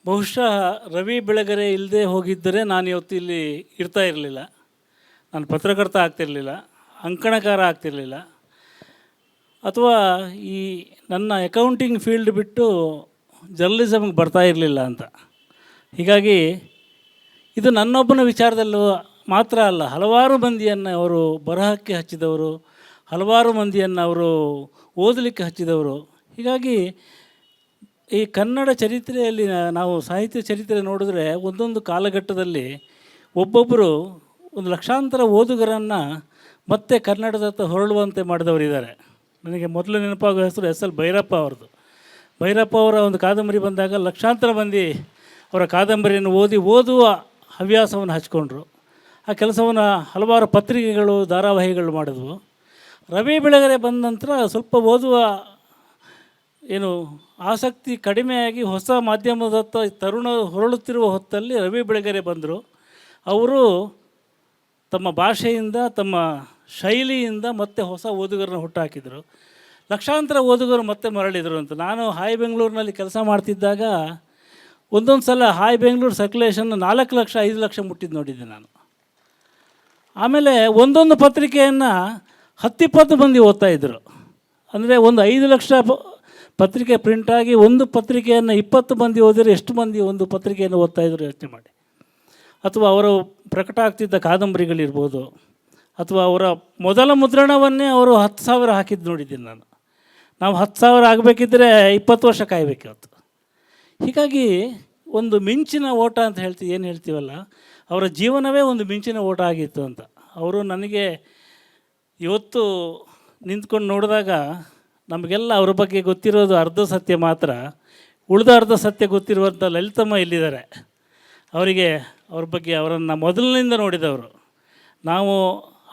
ಬಹುಶಃ ರವಿ ಬೆಳಗೆರೆ ಇಲ್ಲದೆ ಹೋಗಿದ್ದರೆ ನಾನು ಇವತ್ತು ಇಲ್ಲಿ ಇರ್ತಾ ಇರಲಿಲ್ಲ. ನಾನು ಪತ್ರಕರ್ತ ಆಗ್ತಿರಲಿಲ್ಲ, ಅಂಕಣಕಾರ ಆಗ್ತಿರಲಿಲ್ಲ, ಅಥವಾ ಈ ನನ್ನ ಅಕೌಂಟಿಂಗ್ ಫೀಲ್ಡ್ ಬಿಟ್ಟು ಜರ್ನಲಿಸಮ್ಗೆ ಬರ್ತಾ ಇರಲಿಲ್ಲ ಅಂತ. ಹೀಗಾಗಿ ಇದು ನನ್ನೊಬ್ಬನ ವಿಚಾರದಲ್ಲೂ ಮಾತ್ರ ಅಲ್ಲ, ಹಲವಾರು ಮಂದಿಯನ್ನು ಅವರು ಬರಹಕ್ಕೆ ಹಚ್ಚಿದವರು, ಹಲವಾರು ಮಂದಿಯನ್ನು ಅವರು ಓದಲಿಕ್ಕೆ ಹಚ್ಚಿದವರು. ಹೀಗಾಗಿ ಈ ಕನ್ನಡ ಚರಿತ್ರೆಯಲ್ಲಿ ನಾವು ಸಾಹಿತ್ಯ ಚರಿತ್ರೆ ನೋಡಿದ್ರೆ ಒಂದೊಂದು ಕಾಲಘಟ್ಟದಲ್ಲಿ ಒಬ್ಬೊಬ್ಬರು ಒಂದು ಲಕ್ಷಾಂತರ ಓದುಗರನ್ನು ಮತ್ತೆ ಕನ್ನಡದತ್ತ ಹೊರಳುವಂತೆ ಮಾಡಿದವರಿದ್ದಾರೆ. ನನಗೆ ಮೊದಲು ನೆನಪಾಗೋ ಹೆಸರು ಎಸ್.ಎಲ್. ಭೈರಪ್ಪ ಅವ್ರದ್ದು. ಭೈರಪ್ಪ ಅವರ ಒಂದು ಕಾದಂಬರಿ ಬಂದಾಗ ಲಕ್ಷಾಂತರ ಮಂದಿ ಅವರ ಕಾದಂಬರಿಯನ್ನು ಓದುವ ಹವ್ಯಾಸವನ್ನು ಹಚ್ಕೊಂಡ್ರು. ಆ ಕೆಲಸವನ್ನು ಹಲವಾರು ಪತ್ರಿಕೆಗಳು, ಧಾರಾವಾಹಿಗಳು ಮಾಡಿದ್ವು. ರವಿ ಬೆಳಗೆರೆ ಬಂದ ನಂತರ ಸ್ವಲ್ಪ ಓದುವ ಆಸಕ್ತಿ ಕಡಿಮೆಯಾಗಿ ಹೊಸ ಮಾಧ್ಯಮದತ್ತ ತರುಣರು ಹೊರಳುತ್ತಿರುವ ಹೊತ್ತಲ್ಲಿ ರವಿ ಬೆಳಗೆರೆ ಬಂದರು. ಅವರು ತಮ್ಮ ಭಾಷೆಯಿಂದ, ತಮ್ಮ ಶೈಲಿಯಿಂದ ಮತ್ತೆ ಹೊಸ ಓದುಗರನ್ನ ಹುಟ್ಟಾಕಿದರು. ಲಕ್ಷಾಂತರ ಓದುಗರು ಮತ್ತೆ ಮರಳಿದರು ಅಂತ. ನಾನು ಹಾಯ್ ಬೆಂಗಳೂರಿನಲ್ಲಿ ಕೆಲಸ ಮಾಡ್ತಿದ್ದಾಗ ಒಂದೊಂದು ಸಲ ಹಾಯ್ ಬೆಂಗಳೂರು ಸರ್ಕ್ಯುಲೇಷನ್ 4 ಲಕ್ಷ 5 ಲಕ್ಷ ಮುಟ್ಟಿದ್ದು ನೋಡಿದ್ದೆ ನಾನು. ಆಮೇಲೆ ಒಂದೊಂದು ಪತ್ರಿಕೆಯನ್ನು 10-20 ಮಂದಿ ಓದ್ತಾಯಿದ್ರು. ಅಂದರೆ ಒಂದು 5 ಲಕ್ಷ ಪತ್ರಿಕೆ ಪ್ರಿಂಟಾಗಿ ಒಂದು ಪತ್ರಿಕೆಯನ್ನು 20 ಮಂದಿ ಓದಿದರೆ ಎಷ್ಟು ಮಂದಿ ಒಂದು ಪತ್ರಿಕೆಯನ್ನು ಓದ್ತಾಯಿದ್ರು ಯೋಚನೆ ಮಾಡಿ. ಅಥವಾ ಅವರು ಪ್ರಕಟ ಆಗ್ತಿದ್ದ ಕಾದಂಬರಿಗಳಿರ್ಬೋದು, ಅಥವಾ ಅವರ ಮೊದಲ ಮುದ್ರಣವನ್ನೇ ಅವರು 10,000 ಹಾಕಿದ್ದು ನೋಡಿದ್ದೀನಿ ನಾನು. ನಾವು 10,000 ಆಗಬೇಕಿದ್ರೆ 20 ವರ್ಷ ಕಾಯಬೇಕಿವತ್ತು. ಹೀಗಾಗಿ ಒಂದು ಮಿಂಚಿನ ಓಟ ಅಂತ ಏನು ಹೇಳ್ತೀವಲ್ಲ, ಅವರ ಜೀವನವೇ ಒಂದು ಮಿಂಚಿನ ಓಟ ಆಗಿತ್ತು ಅಂತ. ಅವರು ನನಗೆ ಇವತ್ತು ನಿಂತ್ಕೊಂಡು ನೋಡಿದಾಗ ನಮಗೆಲ್ಲ ಅವ್ರ ಬಗ್ಗೆ ಗೊತ್ತಿರೋದು ಅರ್ಧ ಸತ್ಯ ಮಾತ್ರ. ಉಳಿದ ಅರ್ಧ ಸತ್ಯ ಗೊತ್ತಿರುವಂಥ ಲಲಿತಮ್ಮ ಇಲ್ಲಿದ್ದಾರೆ. ಅವ್ರ ಬಗ್ಗೆ ಅವರನ್ನು ಮೊದಲಿನಿಂದ ನೋಡಿದವರು. ನಾವು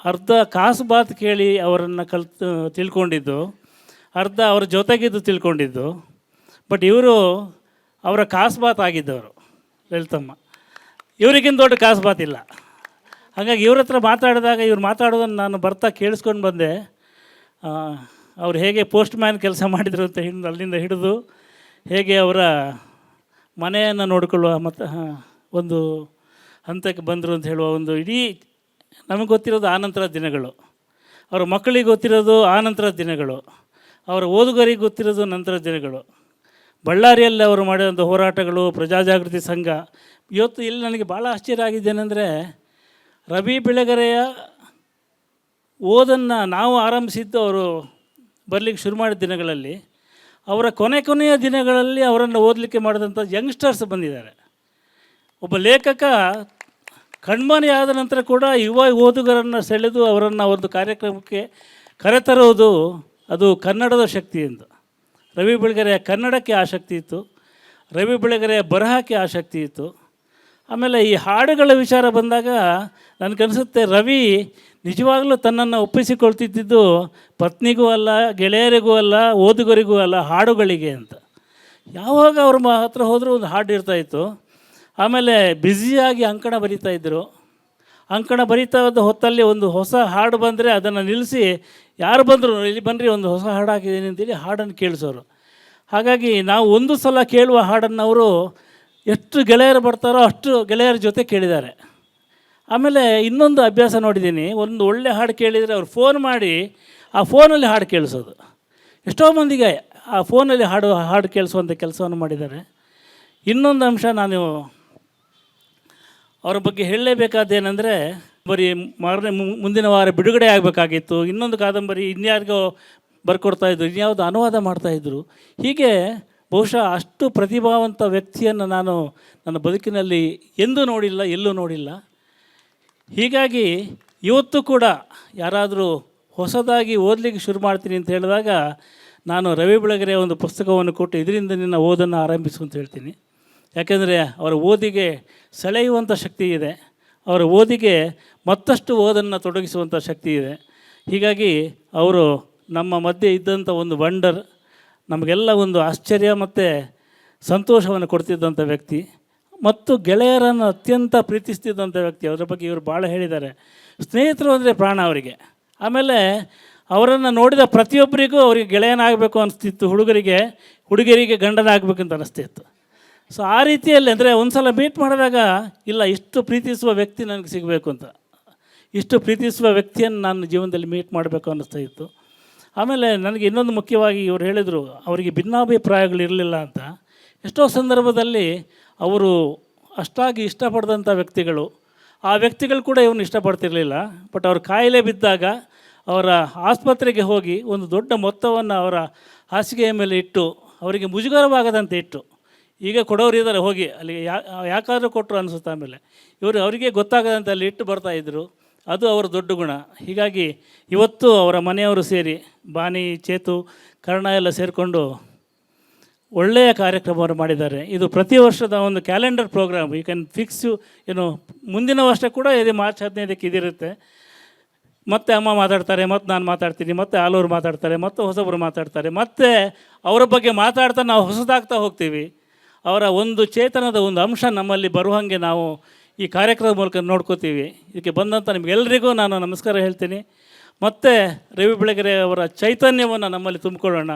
ಅರ್ಧ ಕಾಸು ಬಾತ್ ಕೇಳಿ ಅವರನ್ನು ತಿಳ್ಕೊಂಡಿದ್ದು, ಅರ್ಧ ಅವ್ರ ಜೊತೆಗಿದ್ದು ತಿಳ್ಕೊಂಡಿದ್ದು. ಬಟ್ ಇವರು ಅವರ ಕಾಸು ಬಾತ್ ಆಗಿದ್ದವರು ಲಲಿತಮ್ಮ. ಇವರಿಗಿಂತ ದೊಡ್ಡ ಕಾಸು ಬಾತ್ ಇಲ್ಲ. ಹಾಗಾಗಿ ಇವ್ರ ಹತ್ರ ಮಾತಾಡಿದಾಗ ಇವ್ರು ಮಾತಾಡೋದನ್ನು ನಾನು ಬರ್ತಾ ಕೇಳಿಸ್ಕೊಂಡು ಬಂದೆ. ಅವ್ರು ಹೇಗೆ ಪೋಸ್ಟ್ ಮ್ಯಾನ್ ಕೆಲಸ ಮಾಡಿದರು ಅಂತ ಅಲ್ಲಿಂದ ಹಿಡಿದು ಹೇಗೆ ಅವರ ಮನೆಯನ್ನು ನೋಡಿಕೊಳ್ಳುವ ಮತ್ತು ಒಂದು ಹಂತಕ್ಕೆ ಬಂದರು ಅಂತ ಹೇಳುವ ಒಂದು ಇಡೀ ನಮಗೆ ಗೊತ್ತಿರೋದು ಆನಂತರದ ದಿನಗಳು, ಅವರ ಮಕ್ಕಳಿಗೆ ಗೊತ್ತಿರೋದು ಆನಂತರದ ದಿನಗಳು, ಅವರ ಓದುಗರಿಗೆ ಗೊತ್ತಿರೋದು ನಂತರದ ದಿನಗಳು. ಬಳ್ಳಾರಿಯಲ್ಲಿ ಅವರು ಮಾಡಿದಂಥ ಹೋರಾಟಗಳು, ಪ್ರಜಾಜಾಗೃತಿ ಸಂಘ. ಇವತ್ತು ಇಲ್ಲಿ ನನಗೆ ಭಾಳ ಆಶ್ಚರ್ಯ ಆಗಿದ್ದೇನೆಂದರೆ, ರವಿ ಬೆಳಗೆರೆಯ ಓದನ್ನು ನಾವು ಆರಂಭಿಸಿದ್ದು ಅವರು ಬರಲಿಕ್ಕೆ ಶುರು ಮಾಡಿದ ದಿನಗಳಲ್ಲಿ, ಅವರ ಕೊನೆಯ ದಿನಗಳಲ್ಲಿ ಅವರನ್ನು ಓದಲಿಕ್ಕೆ ಮಾಡಿದಂಥ ಯಂಗ್ಸ್ಟರ್ಸ್ ಬಂದಿದ್ದಾರೆ. ಒಬ್ಬ ಲೇಖಕ ಕಣ್ಮನೆ ಆದ ನಂತರ ಕೂಡ ಯುವ ಓದುಗರನ್ನು ಸೆಳೆದು ಅವರನ್ನು ಒಂದು ಕಾರ್ಯಕ್ರಮಕ್ಕೆ ಕರೆತರುವುದು ಅದು ಕನ್ನಡದ ಶಕ್ತಿ ಅಂತ. ರವಿ ಬೆಳಗೆರೆಯ ಕನ್ನಡಕ್ಕೆ ಆಸಕ್ತಿ ಇತ್ತು, ರವಿ ಬೆಳಗೆರೆಯ ಬರಹಕ್ಕೆ ಆಸಕ್ತಿ ಇತ್ತು. ಆಮೇಲೆ ಈ ಹಾಡುಗಳ ವಿಚಾರ ಬಂದಾಗ ನನಗನ್ನಿಸುತ್ತೆ, ರವಿ ನಿಜವಾಗಲೂ ತನ್ನನ್ನು ಒಪ್ಪಿಸಿಕೊಳ್ತಿದ್ದು ಪತ್ನಿಗೂ ಅಲ್ಲ, ಗೆಳೆಯರಿಗೂ ಅಲ್ಲ, ಓದುಗರಿಗೂ ಅಲ್ಲ, ಹಾಡುಗಳಿಗೆ ಅಂತ. ಯಾವಾಗ ಅವ್ರ ಹತ್ರ ಹೋದರೂ ಒಂದು ಹಾಡು ಇರ್ತಾಯಿತ್ತು. ಆಮೇಲೆ ಬ್ಯುಸಿಯಾಗಿ ಅಂಕಣ ಬರಿತಾಯಿದ್ರು. ಅಂಕಣ ಬರಿತಾ ಇದ್ದ ಹೊತ್ತಲ್ಲಿ ಒಂದು ಹೊಸ ಹಾಡು ಬಂದರೆ ಅದನ್ನು ನಿಲ್ಲಿಸಿ, ಯಾರು ಬಂದರು ಇಲ್ಲಿ ಬನ್ನಿರಿ ಒಂದು ಹೊಸ ಹಾಡು ಹಾಕಿದ್ದೀನಿ ಅಂತೇಳಿ ಹಾಡನ್ನು ಕೇಳಿಸೋರು. ಹಾಗಾಗಿ ನಾವು ಒಂದು ಸಲ ಕೇಳುವ ಹಾಡನ್ನು ಅವರು ಎಷ್ಟು ಗೆಳೆಯರು ಬರ್ತಾರೋ ಅಷ್ಟು ಗೆಳೆಯರ ಜೊತೆ ಕೇಳಿದ್ದಾರೆ. ಆಮೇಲೆ ಇನ್ನೊಂದು ಅಭ್ಯಾಸ ನೋಡಿದ್ದೀನಿ, ಒಂದು ಒಳ್ಳೆ ಹಾಡು ಕೇಳಿದರೆ ಅವ್ರು ಫೋನ್ ಮಾಡಿ ಆ ಫೋನಲ್ಲಿ ಹಾಡು ಕೇಳಿಸೋದು. ಎಷ್ಟೋ ಮಂದಿಗೆ ಆ ಫೋನಲ್ಲಿ ಹಾಡು ಕೇಳಿಸುವಂಥ ಕೆಲಸವನ್ನು ಮಾಡಿದ್ದಾರೆ. ಇನ್ನೊಂದು ಅಂಶ ನಾನು ಅವರ ಬಗ್ಗೆ ಹೇಳಲೇಬೇಕಾದ್ದೇನೆಂದರೆ, ಬರೀ ಮುಂದಿನ ವಾರ ಬಿಡುಗಡೆ ಆಗಬೇಕಾಗಿತ್ತು, ಇನ್ನೊಂದು ಕಾದಂಬರಿ ಇನ್ಯಾರಿಗೋ ಬರ್ಕೊಡ್ತಾಯಿದ್ರು, ಇನ್ಯಾವುದು ಅನುವಾದ ಮಾಡ್ತಾಯಿದ್ರು. ಹೀಗೆ ಬಹುಶಃ ಅಷ್ಟು ಪ್ರತಿಭಾವಂತ ವ್ಯಕ್ತಿಯನ್ನು ನಾನು ನನ್ನ ಬದುಕಿನಲ್ಲಿ ಎಂದೂ ನೋಡಿಲ್ಲ, ಎಲ್ಲೂ ನೋಡಿಲ್ಲ. ಹೀಗಾಗಿ ಇವತ್ತು ಕೂಡ ಯಾರಾದರೂ ಹೊಸದಾಗಿ ಓದಲಿಕ್ಕೆ ಶುರು ಮಾಡ್ತೀನಿ ಅಂತ ಹೇಳಿದಾಗ ನಾನು ರವಿ ಬೆಳಗೆರೆಯ ಒಂದು ಪುಸ್ತಕವನ್ನು ಕೊಟ್ಟು ಇದರಿಂದ ನಿನ್ನ ಓದನ್ನು ಆರಂಭಿಸು ಅಂತ ಹೇಳ್ತೀನಿ. ಯಾಕೆಂದರೆ ಅವರ ಓದಿಗೆ ಸೆಳೆಯುವಂಥ ಶಕ್ತಿ ಇದೆ, ಅವರ ಓದಿಗೆ ಮತ್ತಷ್ಟು ಓದನ್ನು ತೊಡಗಿಸುವಂಥ ಶಕ್ತಿ ಇದೆ. ಹೀಗಾಗಿ ಅವರು ನಮ್ಮ ಮಧ್ಯೆ ಇದ್ದಂಥ ಒಂದು ವಂಡರ್, ನಮಗೆಲ್ಲ ಒಂದು ಆಶ್ಚರ್ಯ ಮತ್ತು ಸಂತೋಷವನ್ನು ಕೊಡ್ತಿದ್ದಂಥ ವ್ಯಕ್ತಿ, ಮತ್ತು ಗೆಳೆಯರನ್ನು ಅತ್ಯಂತ ಪ್ರೀತಿಸ್ತಿದ್ದಂಥ ವ್ಯಕ್ತಿ. ಅದರ ಬಗ್ಗೆ ಇವರು ಭಾಳ ಹೇಳಿದ್ದಾರೆ. ಸ್ನೇಹಿತರು ಅಂದರೆ ಪ್ರಾಣ ಅವರಿಗೆ. ಆಮೇಲೆ ಅವರನ್ನು ನೋಡಿದ ಪ್ರತಿಯೊಬ್ಬರಿಗೂ ಅವರಿಗೆ ಗೆಳೆಯನಾಗಬೇಕು ಅನಿಸ್ತಿತ್ತು, ಹುಡುಗರಿಗೆ ಗಂಡನಾಗಬೇಕಂತ ಅನ್ನಿಸ್ತಿತ್ತು. ಸೊ ಆ ರೀತಿಯಲ್ಲಿ ಅಂದರೆ ಒಂದು ಸಲ ಮೀಟ್ ಮಾಡಿದಾಗ ಇಲ್ಲ ಇಷ್ಟು ಪ್ರೀತಿಸುವ ವ್ಯಕ್ತಿ ನನಗೆ ಸಿಗಬೇಕು ಅಂತ, ಇಷ್ಟು ಪ್ರೀತಿಸುವ ವ್ಯಕ್ತಿಯನ್ನು ನಾನು ಜೀವನದಲ್ಲಿ ಮೀಟ್ ಮಾಡಬೇಕು ಅನ್ನಿಸ್ತಾ ಇತ್ತು. ಆಮೇಲೆ ನನಗೆ ಇನ್ನೊಂದು ಮುಖ್ಯವಾಗಿ ಇವರು ಹೇಳಿದರು ಅವರಿಗೆ ಭಿನ್ನಾಭಿಪ್ರಾಯಗಳಿರಲಿಲ್ಲ ಅಂತ. ಎಷ್ಟೋ ಸಂದರ್ಭದಲ್ಲಿ ಅವರು ಅಷ್ಟಾಗಿ ಇಷ್ಟಪಡಿದಂಥ ವ್ಯಕ್ತಿಗಳು, ಆ ವ್ಯಕ್ತಿಗಳು ಕೂಡ ಇವ್ರನ್ನ ಇಷ್ಟಪಡ್ತಿರಲಿಲ್ಲ. ಬಟ್ ಅವ್ರ ಕಾಯಿಲೆ ಬಿದ್ದಾಗ ಅವರ ಆಸ್ಪತ್ರೆಗೆ ಹೋಗಿ ಒಂದು ದೊಡ್ಡ ಮೊತ್ತವನ್ನು ಅವರ ಹಾಸಿಗೆಯ ಮೇಲೆ ಇಟ್ಟು ಅವರಿಗೆ ಮುಜುಗರವಾಗದಂತೆ ಇಟ್ಟು, ಈಗ ಕೊಡೋರು ಇದ್ದಾರೆ ಹೋಗಿ ಅಲ್ಲಿ ಯಾಕಾದರೂ ಕೊಟ್ಟರು ಅನಿಸುತ್ತೆ. ಆಮೇಲೆ ಇವರು ಅವರಿಗೆ ಗೊತ್ತಾಗದಂತೆ ಅಲ್ಲಿ ಇಟ್ಟು ಬರ್ತಾಯಿದ್ರು. ಅದು ಅವರ ದೊಡ್ಡ ಗುಣ. ಹೀಗಾಗಿ ಇವತ್ತು ಅವರ ಮನೆಯವರು ಸೇರಿ ಬಾನಿ, ಚೇತು, ಕರ್ಣ ಎಲ್ಲ ಸೇರಿಕೊಂಡು ಒಳ್ಳೆಯ ಕಾರ್ಯಕ್ರಮವನ್ನು ಮಾಡಿದ್ದಾರೆ. ಇದು ಪ್ರತಿ ವರ್ಷದ ಒಂದು calendar programme. You can fix ಮುಂದಿನ ವರ್ಷ ಕೂಡ ಇದೆ, ಮಾರ್ಚ್ 15ಕ್ಕೆ ಇದಿರುತ್ತೆ. ಮತ್ತೆ ಅಮ್ಮ ಮಾತಾಡ್ತಾರೆ, ಮತ್ತು ನಾನು ಮಾತಾಡ್ತೀನಿ, ಮತ್ತು ಆಲೂರು ಮಾತಾಡ್ತಾರೆ, ಮತ್ತು ಹೊಸಬರು ಮಾತಾಡ್ತಾರೆ, ಮತ್ತು ಅವರ ಬಗ್ಗೆ ಮಾತಾಡ್ತಾ ನಾವು ಹೊಸದಾಗ್ತಾ ಹೋಗ್ತೀವಿ. ಅವರ ಒಂದು ಚೇತನದ ಒಂದು ಅಂಶ ನಮ್ಮಲ್ಲಿ ಬರುವಂಗೆ ನಾವು ಈ ಕಾರ್ಯಕ್ರಮದ ಮೂಲಕ ನೋಡ್ಕೋತೀವಿ. ಇದಕ್ಕೆ ಬಂದಂಥ ನಿಮಗೆಲ್ಲರಿಗೂ ನಾನು ನಮಸ್ಕಾರ ಹೇಳ್ತೀನಿ. ಮತ್ತು ರವಿ ಬೆಳಗೆರೆ ಅವರ ಚೈತನ್ಯವನ್ನು ನಮ್ಮಲ್ಲಿ ತುಂಬಿಕೊಳ್ಳೋಣ.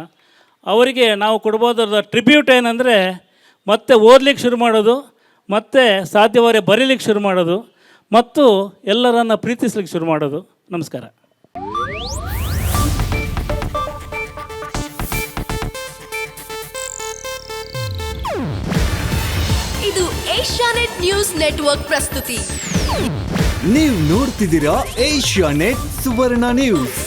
ಅವರಿಗೆ ನಾವು ಕೊಡ್ಬೋದಾದ ಟ್ರಿಬ್ಯೂಟ್ ಏನಂದರೆ ಮತ್ತೆ ಓದಲಿಕ್ಕೆ ಶುರು ಮಾಡೋದು, ಮತ್ತು ಸಾಧ್ಯವಾದರೆ ಬರೀಲಿಕ್ಕೆ ಶುರು ಮಾಡೋದು, ಮತ್ತು ಎಲ್ಲರನ್ನು ಪ್ರೀತಿಸ್ಲಿಕ್ಕೆ ಶುರು ಮಾಡೋದು. ನಮಸ್ಕಾರ. ಇದು ಏಷ್ಯಾನೆಟ್ ನ್ಯೂಸ್ ನೆಟ್ವರ್ಕ್ ಪ್ರಸ್ತುತಿ. ನೀವು ನೋಡ್ತಿದ್ದೀರಾ ಏಷ್ಯಾನೆಟ್ ಸುವರ್ಣ ನ್ಯೂಸ್.